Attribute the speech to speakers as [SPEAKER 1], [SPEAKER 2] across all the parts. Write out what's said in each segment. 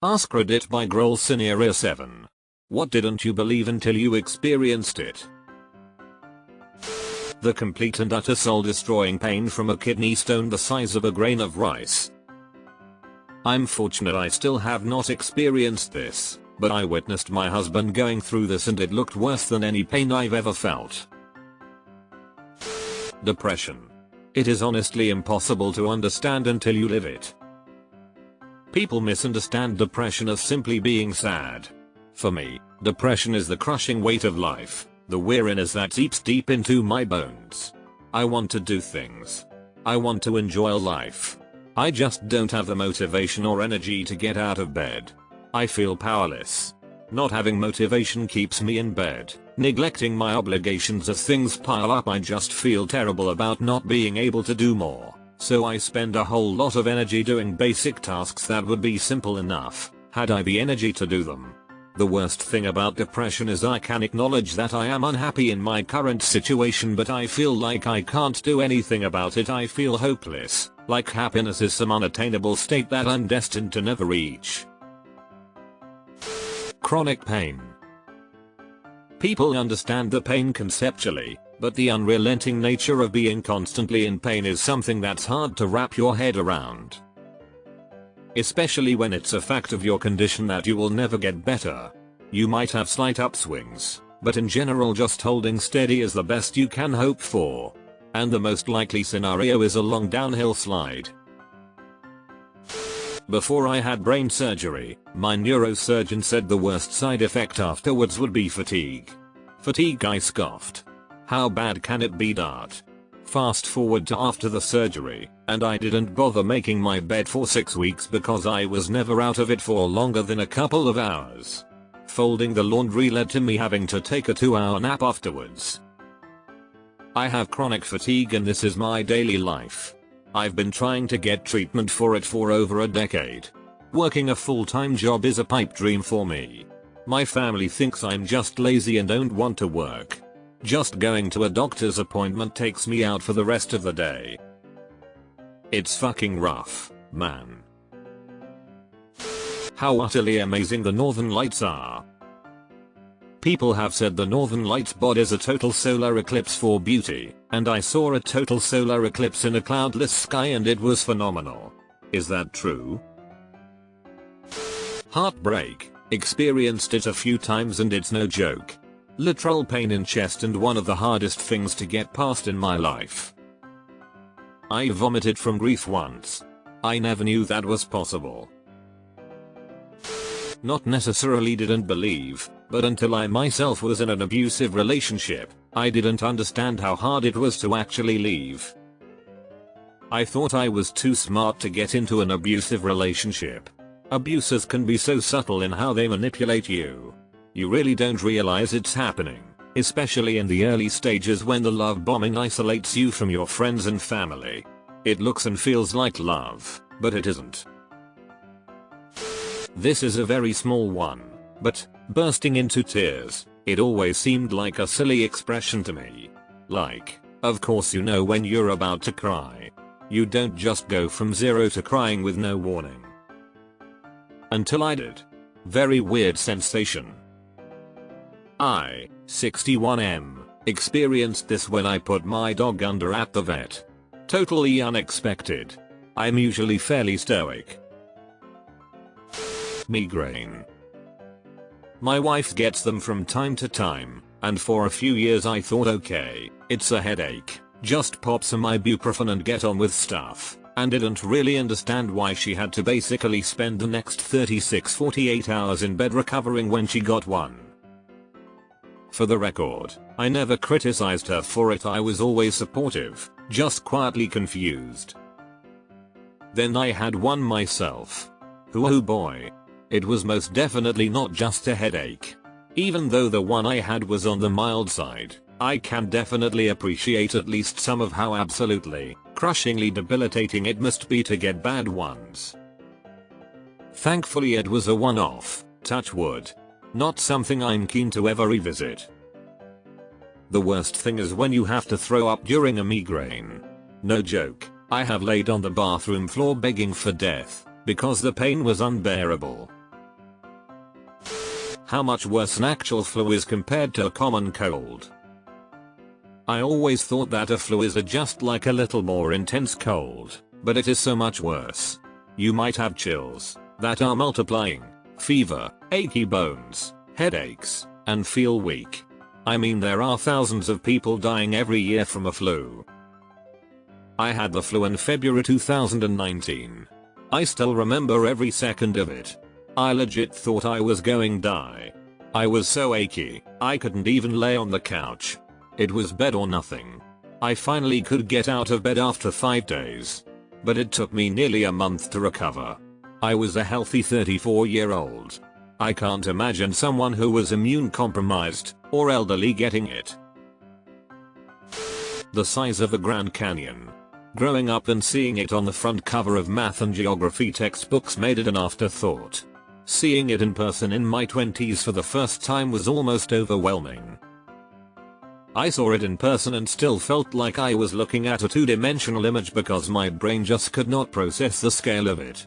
[SPEAKER 1] AskReddit by Grolsinier7. What didn't you believe until you experienced it? The complete and utter soul-destroying pain from a kidney stone the size of a grain of rice. I'm fortunate I still have not experienced this, but I witnessed my husband going through this and it looked worse than any pain I've ever felt. Depression. It is honestly impossible to understand until you live it. People misunderstand depression as simply being sad. For me, depression is the crushing weight of life, the weariness that seeps deep into my bones. I want to do things. I want to enjoy life. I just don't have the motivation or energy to get out of bed. I feel powerless. Not having motivation keeps me in bed, neglecting my obligations as things pile up. I just feel terrible about not being able to do more. So I spend a whole lot of energy doing basic tasks that would be simple enough, had I the energy to do them. The worst thing about depression is I can acknowledge that I am unhappy in my current situation, but I feel like I can't do anything about it. I feel hopeless, like happiness is some unattainable state that I'm destined to never reach. Chronic pain. People understand the pain conceptually, but the unrelenting nature of being constantly in pain is something that's hard to wrap your head around. Especially when it's a fact of your condition that you will never get better. You might have slight upswings, but in general just holding steady is the best you can hope for. And the most likely scenario is a long downhill slide. Before I had brain surgery, my neurosurgeon said the worst side effect afterwards would be fatigue. Fatigue, I scoffed. How bad can it be, Dart? Fast forward to after the surgery, and I didn't bother making my bed for 6 weeks because I was never out of it for longer than a couple of hours. Folding the laundry led to me having to take a 2-hour nap afterwards. I have chronic fatigue and this is my daily life. I've been trying to get treatment for it for over a decade. Working a full-time job is a pipe dream for me. My family thinks I'm just lazy and don't want to work. Just going to a doctor's appointment takes me out for the rest of the day. It's fucking rough, man. How utterly amazing the Northern Lights are. People have said the Northern Lights bod is a total solar eclipse for beauty, and I saw a total solar eclipse in a cloudless sky and it was phenomenal. Is that true? Heartbreak. Experienced it a few times and it's no joke. Literal pain in chest and one of the hardest things to get past in my life. I vomited from grief once. I never knew that was possible. Not necessarily didn't believe, but until I myself was in an abusive relationship, I didn't understand how hard it was to actually leave. I thought I was too smart to get into an abusive relationship. Abusers can be so subtle in how they manipulate you. You really don't realize it's happening, especially in the early stages when the love bombing isolates you from your friends and family. It looks and feels like love, but it isn't. This is a very small one, but bursting into tears, it always seemed like a silly expression to me. Like, of course you know when you're about to cry. You don't just go from zero to crying with no warning. Until I did. Very weird sensation. I, 61M, experienced this when I put my dog under at the vet. Totally unexpected. I'm usually fairly stoic. Migraine. My wife gets them from time to time, and for a few years I thought okay, it's a headache, just pop some ibuprofen and get on with stuff, and didn't really understand why she had to basically spend the next 36-48 hours in bed recovering when she got one. For the record, I never criticized her for it. I was always supportive, just quietly confused. Then I had one myself. Oh boy. It was most definitely not just a headache. Even though the one I had was on the mild side, I can definitely appreciate at least some of how absolutely, crushingly debilitating it must be to get bad ones. Thankfully it was a one-off, touch wood. Not something I'm keen to ever revisit. The worst thing is when you have to throw up during a migraine. No joke, I have laid on the bathroom floor begging for death, because the pain was unbearable. How much worse an actual flu is compared to a common cold. I always thought that a flu is just like a little more intense cold, but it is so much worse. You might have chills that are multiplying, fever, achy bones, headaches, and feel weak. I mean, there are thousands of people dying every year from a flu. I had the flu in February 2019. I still remember every second of it. I legit thought I was going to die. I was so achy, I couldn't even lay on the couch. It was bed or nothing. I finally could get out of bed after 5 days. But it took me nearly a month to recover. I was a healthy 34-year-old. I can't imagine someone who was immune compromised or elderly getting it. The size of the Grand Canyon. Growing up and seeing it on the front cover of math and geography textbooks made it an afterthought. Seeing it in person in my 20s for the first time was almost overwhelming. I saw it in person and still felt like I was looking at a two-dimensional image because my brain just could not process the scale of it.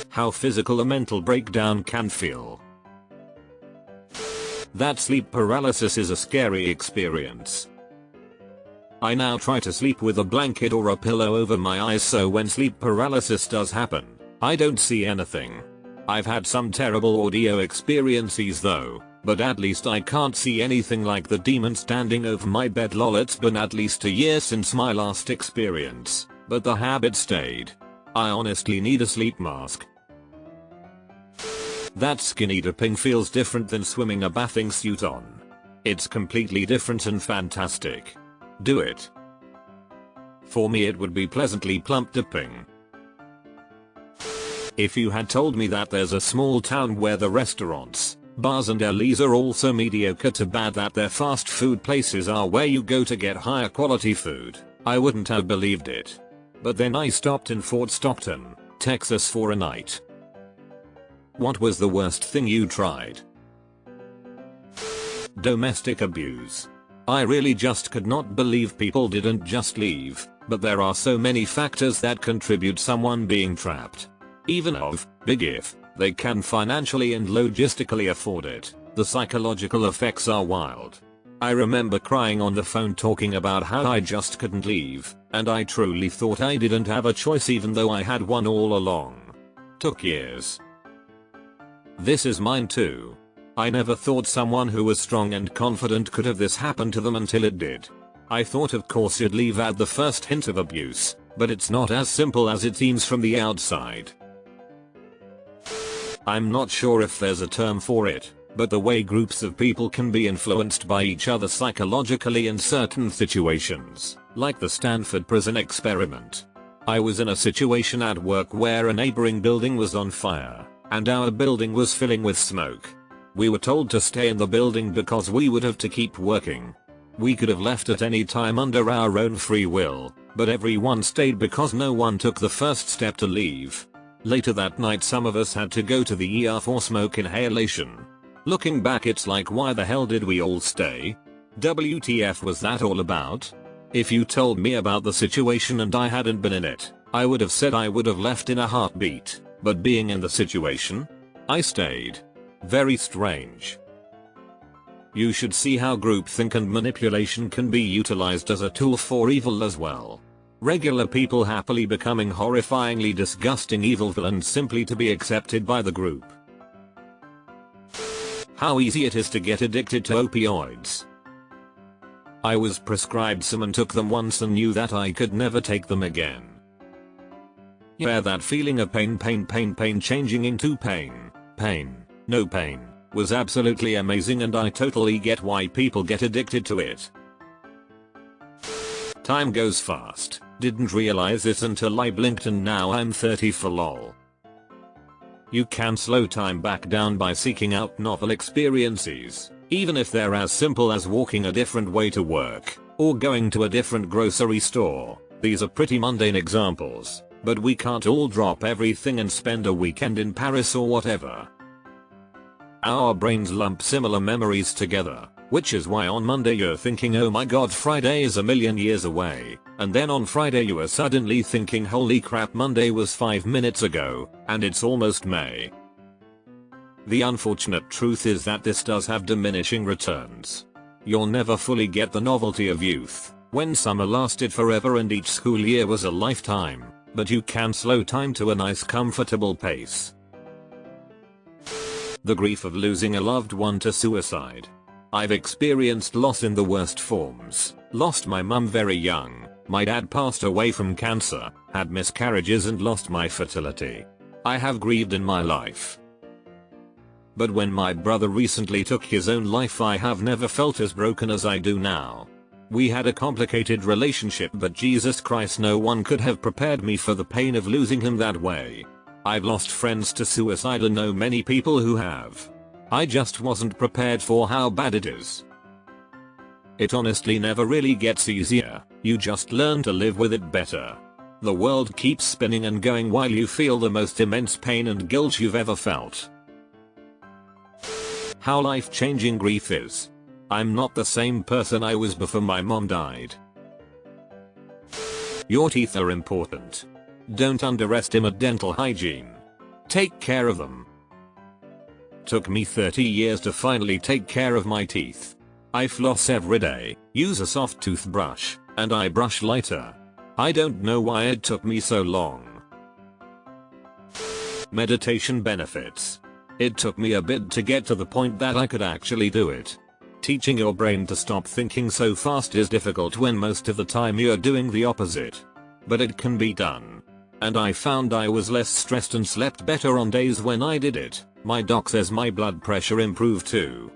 [SPEAKER 1] How physical a mental breakdown can feel. That sleep paralysis is a scary experience. I now try to sleep with a blanket or a pillow over my eyes so when sleep paralysis does happen, I don't see anything. I've had some terrible audio experiences though, but at least I can't see anything like the demon standing over my bed. Lol, it's been at least a year since my last experience, but the habit stayed. I honestly need a sleep mask. That skinny dipping feels different than swimming a bathing suit on. It's completely different and fantastic. Do it. For me it would be pleasantly plump dipping. If you had told me that there's a small town where the restaurants, bars and delis are also mediocre to bad, that their fast food places are where you go to get higher quality food, I wouldn't have believed it. But then I stopped in Fort Stockton, Texas for a night. What was the worst thing you tried? Domestic abuse. I really just could not believe people didn't just leave, but there are so many factors that contribute someone being trapped. Even big if they can financially and logistically afford it, the psychological effects are wild. I remember crying on the phone talking about how I just couldn't leave, and I truly thought I didn't have a choice even though I had one all along. Took years. This is mine too. I never thought someone who was strong and confident could have this happen to them until it did. I thought of course you'd leave at the first hint of abuse, but it's not as simple as it seems from the outside. I'm not sure if there's a term for it, but the way groups of people can be influenced by each other psychologically in certain situations, like the Stanford prison experiment. I was in a situation at work where a neighboring building was on fire, and our building was filling with smoke. We were told to stay in the building because we would have to keep working. We could have left at any time under our own free will, but everyone stayed because no one took the first step to leave. Later that night some of us had to go to the ER for smoke inhalation. Looking back it's like, why the hell did we all stay? WTF was that all about? If you told me about the situation and I hadn't been in it, I would have said I would have left in a heartbeat, but being in the situation, I stayed. Very strange. You should see how groupthink and manipulation can be utilized as a tool for evil as well. Regular people happily becoming horrifyingly disgusting evil villains simply to be accepted by the group. How easy it is to get addicted to opioids. I was prescribed some and took them once and knew that I could never take them again. Yeah, that feeling of pain changing into pain, no pain, was absolutely amazing, and I totally get why people get addicted to it. Time goes fast. Didn't realize it until I blinked and now I'm 30 for lol. You can slow time back down by seeking out novel experiences, even if they're as simple as walking a different way to work, or going to a different grocery store. These are pretty mundane examples, but we can't all drop everything and spend a weekend in Paris or whatever. Our brains lump similar memories together, which is why on Monday you're thinking, oh my god, Friday is a million years away, and then on Friday you are suddenly thinking, holy crap, Monday was 5 minutes ago, and it's almost May. The unfortunate truth is that this does have diminishing returns. You'll never fully get the novelty of youth, when summer lasted forever and each school year was a lifetime, but you can slow time to a nice comfortable pace. The grief of losing a loved one to suicide. I've experienced loss in the worst forms. Lost my mum very young, my dad passed away from cancer, had miscarriages and lost my fertility. I have grieved in my life. But when my brother recently took his own life, I have never felt as broken as I do now. We had a complicated relationship, but Jesus Christ, no one could have prepared me for the pain of losing him that way. I've lost friends to suicide and know many people who have. I just wasn't prepared for how bad it is. It honestly never really gets easier, you just learn to live with it better. The world keeps spinning and going while you feel the most immense pain and guilt you've ever felt. How life-changing grief is. I'm not the same person I was before my mom died. Your teeth are important. Don't underestimate dental hygiene. Take care of them. Took me 30 years to finally take care of my teeth. I floss every day, use a soft toothbrush, and I brush lighter. I don't know why it took me so long. Meditation benefits. It took me a bit to get to the point that I could actually do it. Teaching your brain to stop thinking so fast is difficult when most of the time you're doing the opposite. But it can be done. And I found I was less stressed and slept better on days when I did it. My doc says my blood pressure improved too.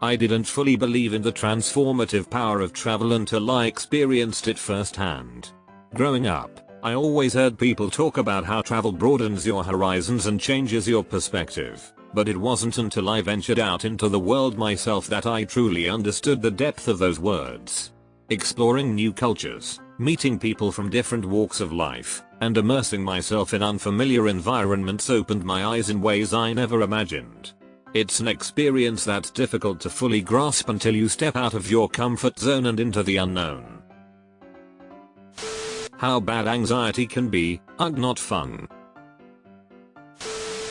[SPEAKER 1] I didn't fully believe in the transformative power of travel until I experienced it firsthand. Growing up, I always heard people talk about how travel broadens your horizons and changes your perspective, but it wasn't until I ventured out into the world myself that I truly understood the depth of those words. Exploring new cultures, meeting people from different walks of life, and immersing myself in unfamiliar environments opened my eyes in ways I never imagined. It's an experience that's difficult to fully grasp until you step out of your comfort zone and into the unknown. How bad anxiety can be, ugh, not fun.